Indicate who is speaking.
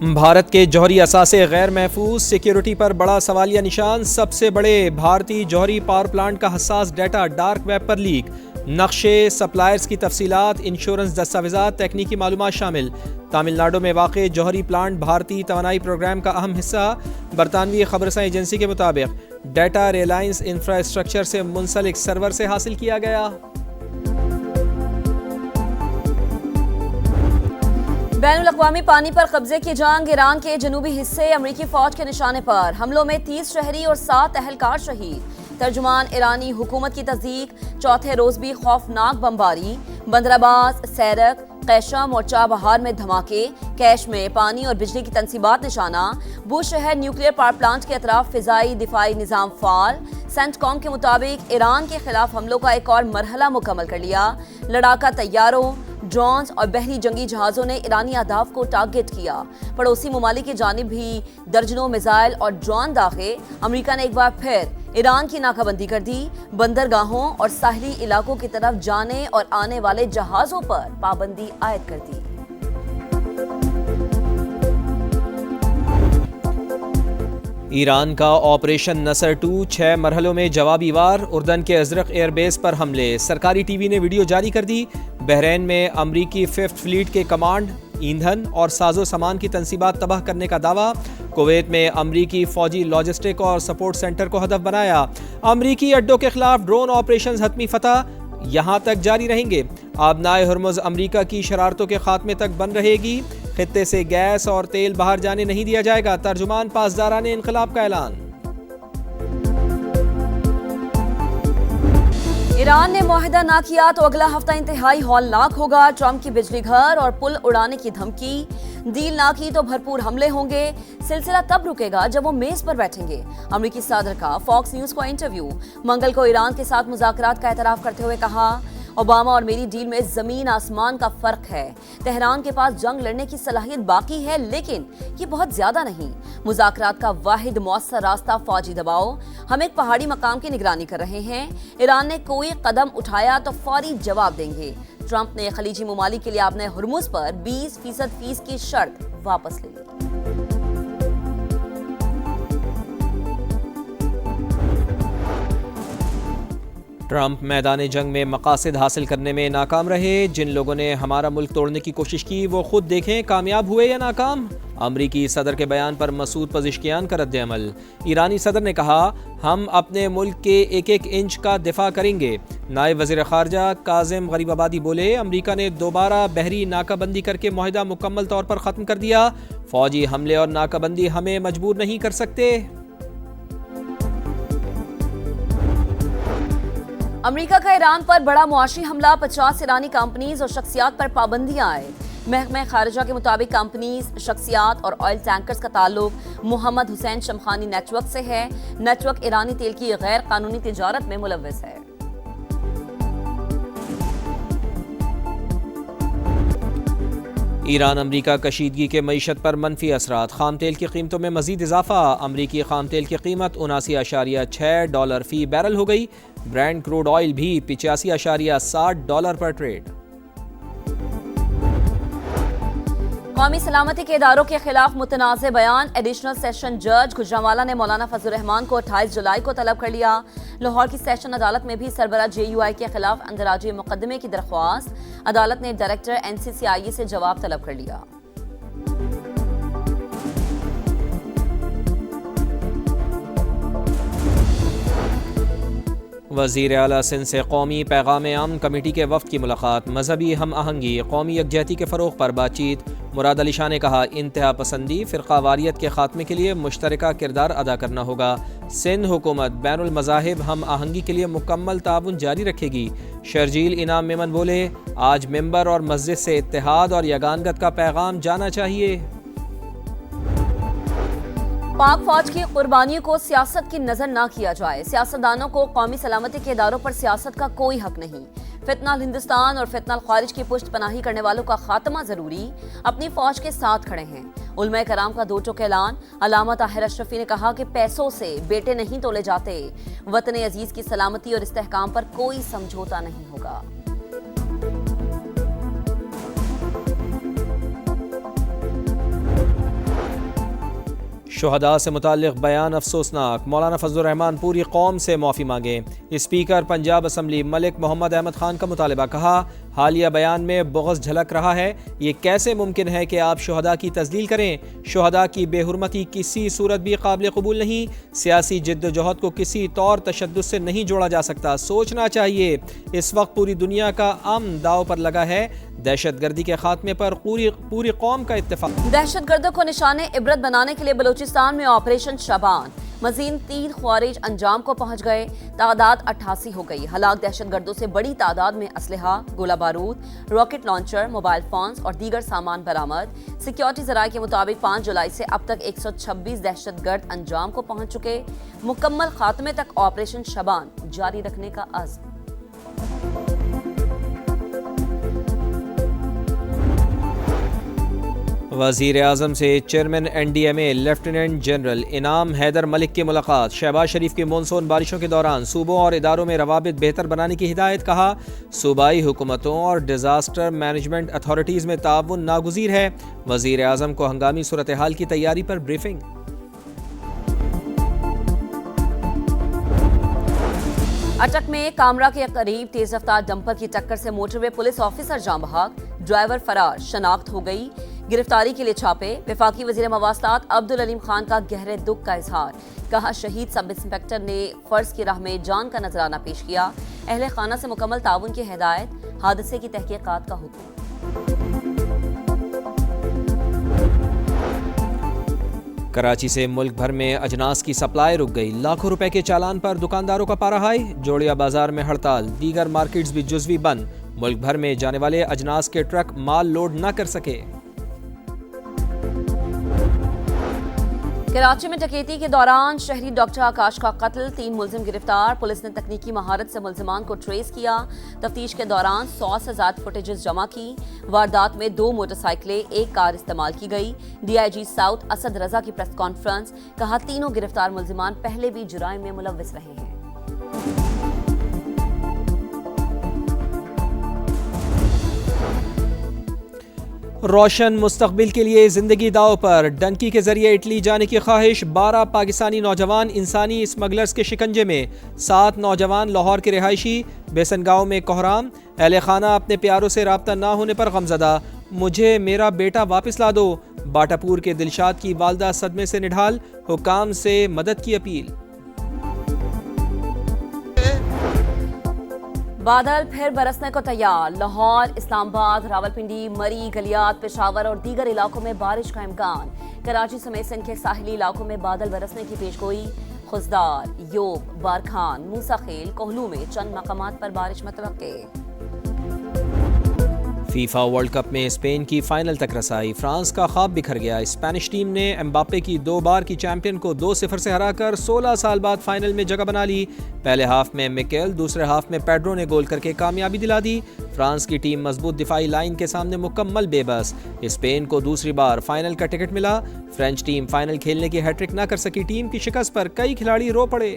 Speaker 1: بھارت کے جوہری اثاثے غیر محفوظ، سیکیورٹی پر بڑا سوالیہ نشان۔ سب سے بڑے بھارتی جوہری پاور پلانٹ کا حساس ڈیٹا ڈارک ویب پر لیک۔ نقشے، سپلائرز کی تفصیلات، انشورنس دستاویزات، تکنیکی معلومات شامل۔ تامل ناڈو میں واقع جوہری پلانٹ بھارتی توانائی پروگرام کا اہم حصہ۔ برطانوی خبررساں ایجنسی کے مطابق ڈیٹا ریلائنس انفراسٹرکچر سے منسلک سرور سے حاصل کیا گیا۔
Speaker 2: بین الاقوامی پانی پر قبضے کی جنگ، ایران کے جنوبی حصے امریکی فوج کے نشانے پر۔ حملوں میں 30 شہری اور 7 اہلکار شہید۔ ترجمان ایرانی حکومت کی تصدیق، چوتھے روز بھی خوفناک بمباری۔ بندرعباس، سیرک، قیشم اور چابہار میں دھماکے۔ کیش میں پانی اور بجلی کی تنصیبات نشانہ۔ بوش شہر نیوکلیئر پاور پلانٹ کے اطراف فضائی دفاعی نظام فعال۔ سینٹ کام کے مطابق ایران کے خلاف حملوں کا ایک اور مرحلہ مکمل کر لیا۔ لڑاکا طیاروں، ڈرونز اور بحری جنگی جہازوں نے ایرانی اہداف کو ٹارگٹ کیا۔ پڑوسی ممالک کی جانب بھی درجنوں میزائل اور ڈرون داغے۔ امریکہ نے ایک بار پھر ایران کی ناکہ بندی کر دی۔ بندرگاہوں اور ساحلی علاقوں کی طرف جانے اور آنے والے جہازوں پر پابندی عائد کر دی۔
Speaker 1: ایران کا آپریشن نصر 2 6 مرحلوں میں جوابی وار۔ اردن کے ازرق ایئر بیس پر حملے۔ سرکاری ٹی وی نے ویڈیو جاری کر دی۔ بحرین میں امریکی 5th فلیٹ کے کمانڈ، ایندھن اور ساز و سامان کی تنصیبات تباہ کرنے کا دعویٰ۔ کویت میں امریکی فوجی لاجسٹک اور سپورٹ سینٹر کو ہدف بنایا۔ امریکی اڈوں کے خلاف ڈرون آپریشنز حتمی فتح یہاں تک جاری رہیں گے۔ آبنائے ہرمز امریکہ کی شرارتوں کے خاتمے تک بند رہے گی۔ خطے سے گیس اور تیل باہر جانے نہیں دیا جائے گا۔ ترجمان پاسداران انقلاب کا اعلان۔
Speaker 2: ایران نے معاہدہ نہ کیا تو اگلا ہفتہ انتہائی ہولناک ہوگا۔ ٹرمپ کی بجلی گھر اور پل اڑانے کی دھمکی۔ ڈیل نہ کی تو بھرپور حملے ہوں گے۔ سلسلہ تب رکے گا جب وہ میز پر بیٹھیں گے۔ امریکی صدر کا فاکس نیوز کو انٹرویو۔ منگل کو ایران کے ساتھ مذاکرات کا اعتراف کرتے ہوئے کہا، اوباما اور میری ڈیل میں زمین آسمان کا فرق ہے۔ تہران کے پاس جنگ لڑنے کی صلاحیت باقی ہے، لیکن یہ بہت زیادہ نہیں۔ مذاکرات کا واحد مؤثر راستہ فوجی دباؤ۔ ہم ایک پہاڑی مقام کی نگرانی کر رہے ہیں۔ ایران نے کوئی قدم اٹھایا تو فوری جواب دیں گے۔ ٹرمپ نے خلیجی ممالک کے لیے آبنائے ہرمز پر 20% فیس کی شرط واپس لے لی۔
Speaker 1: ٹرمپ میدان جنگ میں مقاصد حاصل کرنے میں ناکام رہے۔ جن لوگوں نے ہمارا ملک توڑنے کی کوشش کی وہ خود دیکھیں کامیاب ہوئے یا ناکام۔ امریکی صدر کے بیان پر مسعود پزشکیان کا رد عمل۔ ایرانی صدر نے کہا، ہم اپنے ملک کے ایک ایک انچ کا دفاع کریں گے۔ نائب وزیر خارجہ کاظم غریب آبادی بولے، امریکہ نے دوبارہ بحری ناکہ بندی کر کے معاہدہ مکمل طور پر ختم کر دیا۔ فوجی حملے اور ناکہ بندی ہمیں مجبور نہیں کر سکتے۔
Speaker 2: امریکہ کا ایران پر بڑا معاشی حملہ، 50 ایرانی کمپنیز اور شخصیات پر پابندیاں عائد۔ محکمہ خارجہ کے مطابق کمپنیز، شخصیات اور آئل ٹینکرز کا تعلق محمد حسین شمخانی نیٹ ورک سے ہے۔ نیٹ ورک ایرانی تیل کی غیر قانونی تجارت میں ملوث ہے۔
Speaker 1: ایران امریکہ کشیدگی کے معیشت پر منفی اثرات۔ خام تیل کی قیمتوں میں مزید اضافہ۔ امریکی خام تیل کی قیمت $79.6 فی بیرل ہو گئی۔ برینڈ کروڈ آئل بھی $85.60 پر ٹریڈ۔
Speaker 2: قومی سلامتی کے اداروں کے خلاف متنازع بیان۔ ایڈیشنل سیشن جج گجرانوالہ نے مولانا فضل الرحمان کو 28 جولائی کو طلب کر لیا۔ لاہور کی سیشن عدالت میں بھی سربراہ JUI کے خلاف اندراجی مقدمے کی درخواست۔ عدالت نے ڈائریکٹر NCCIE سے جواب طلب کر لیا۔
Speaker 1: وزیر اعلیٰ سندھ سے قومی پیغام امن کمیٹی کے وفد کی ملاقات۔ مذہبی ہم آہنگی، قومی یکجہتی کے فروغ پر بات چیت۔ مراد علی شاہ نے کہا، انتہا پسندی، فرقہ واریت کے خاتمے کے لیے مشترکہ کردار ادا کرنا ہوگا۔ سندھ حکومت بین المذاہب ہم آہنگی کے لیے مکمل تعاون جاری رکھے گی۔ شرجیل انعام میمن بولے، آج ممبر اور مسجد سے اتحاد اور یگانگت کا پیغام جانا چاہیے۔
Speaker 2: پاک فوج کی قربانیوں کو سیاست کی نظر نہ کیا جائے۔ سیاستدانوں کو قومی سلامتی کے اداروں پر سیاست کا کوئی حق نہیں۔ فتنہ الہندوستان اور فتنہ الخارج کی پشت پناہی کرنے والوں کا خاتمہ ضروری۔ اپنی فوج کے ساتھ کھڑے ہیں۔ علماء کرام کا 2 ٹوک اعلان۔ علامہ طاہر اشرفی نے کہا کہ پیسوں سے بیٹے نہیں تولے جاتے۔ وطن عزیز کی سلامتی اور استحکام پر کوئی سمجھوتا نہیں ہوگا۔
Speaker 1: شہداء سے متعلق بیان افسوسناک، مولانا فضل الرحمان پوری قوم سے معافی مانگیں۔ اسپیکر پنجاب اسمبلی ملک محمد احمد خان کا مطالبہ، کہا حالیہ بیان میں بغض جھلک رہا ہے، یہ کیسے ممکن ہے کہ آپ شہداء کی تذلیل کریں؟ شہداء کی بے حرمتی کسی صورت بھی قابل قبول نہیں، سیاسی جد و جہد کو کسی طور تشدد سے نہیں جوڑا جا سکتا، سوچنا چاہیے۔ اس وقت پوری دنیا کا امن داؤ پر لگا ہے، دہشت گردی کے خاتمے پر پوری قوم کا اتفاق۔
Speaker 2: دہشت گردوں کو نشان عبرت بنانے کے لیے بلوچستان میں آپریشن شبان، مزید 3 خوارج انجام کو پہنچ گئے، تعداد 88 ہو گئی۔ ہلاک دہشت گردوں سے بڑی تعداد میں اسلحہ، گولہ بارود، راکٹ لانچر، موبائل فونز اور دیگر سامان برآمد۔ سیکیورٹی ذرائع کے مطابق 5 جولائی سے اب تک 126 دہشت گرد انجام کو پہنچ چکے، مکمل خاتمے تک آپریشن شبان جاری رکھنے کا عزم۔
Speaker 1: وزیر اعظم سے chairman N D M A lieutenant general Inam Haider ملک کی ملاقات۔ شہباز شریف کی مونسون بارشوں کے دوران صوبوں اور اداروں میں روابط بہتر بنانے کی ہدایت، کہا صوبائی حکومتوں اور ڈیزاسٹر مینجمنٹ اتھارٹیز میں تعاون ناگزیر ہے۔ وزیر اعظم کو ہنگامی صورتحال کی تیاری پر بریفنگ۔
Speaker 2: اٹک میں کامرا کے قریب تیز رفتار ڈمپر کی ٹکر سے موٹر وے پولیس آفیسر جاں بحق، ڈرائیور فرار، شناخت ہو گئی۔ گرفتاری کے لیے چھاپے۔ وفاقی وزیر مواصلات عبدالعلیم خان کا گہرے دکھ کا اظہار، کہا شہید سب انسپکٹر نے فرض کی راہ میں جان کا نذرانہ پیش کیا، اہل خانہ سے مکمل تعاون کی ہدایت، حادثے کی تحقیقات کا حکم۔
Speaker 1: کراچی سے ملک بھر میں اجناس کی سپلائی رک گئی، لاکھوں روپے کے چالان پر دکانداروں کا پارا ہائی، جوڑیا بازار میں ہڑتال، دیگر مارکیٹس بھی جزوی بند، ملک بھر میں جانے والے اجناس کے ٹرک مال لوڈ نہ کر سکے۔
Speaker 2: کراچی میں ڈکیتی کے دوران شہری ڈاکٹر آکاش کا قتل، 3 ملزم گرفتار، پولیس نے تکنیکی مہارت سے ملزمان کو ٹریس کیا، تفتیش کے دوران 100 سے زائد فوٹیجز جمع کی، واردات میں 2 موٹر سائیکلیں، 1 کار استعمال کی گئی۔ D I G south Asad Raza کی پریس کانفرنس، کہا تینوں گرفتار ملزمان پہلے بھی جرائم میں ملوث رہے ہیں۔
Speaker 1: روشن مستقبل کے لیے زندگی داؤ پر، ڈنکی کے ذریعے اٹلی جانے کی خواہش، 12 پاکستانی نوجوان انسانی اسمگلرز کے شکنجے میں، 7 نوجوان لاہور کے رہائشی، بیسن گاؤں میں کوہرام، اہل خانہ اپنے پیاروں سے رابطہ نہ ہونے پر غمزدہ، مجھے میرا بیٹا واپس لا دو، باٹا پور کے دلشاد کی والدہ صدمے سے نڈھال، حکام سے مدد کی اپیل۔
Speaker 2: بادل پھر برسنے کو تیار، لاہور، اسلام آباد، راولپنڈی، مری، گلیات، پشاور اور دیگر علاقوں میں بارش کا امکان، کراچی سمیت سندھ کے ساحلی علاقوں میں بادل برسنے کی پیشگوئی، خزدار، یوب، بارکھان، موسیٰ خیل، کوہلو میں چند مقامات پر بارش متوقع۔
Speaker 1: فیفا ورلڈ کپ میں اسپین کی فائنل تک رسائی، فرانس کا خواب بکھر گیا، اسپینش ٹیم نے امباپے کی 2 بار کی چیمپئن کو 2-0 سے ہرا کر 16 سال بعد فائنل میں جگہ بنا لی۔ پہلے ہاف میں میکیل، دوسرے ہاف میں پیڈرو نے گول کر کے کامیابی دلا دی۔ فرانس کی ٹیم مضبوط دفاعی لائن کے سامنے مکمل بے بس، اسپین کو دوسری بار فائنل کا ٹکٹ ملا، فرینچ ٹیم فائنل کھیلنے کی ہیٹ ٹرک نہ کر سکی، ٹیم کی شکست پر کئی کھلاڑی رو پڑے۔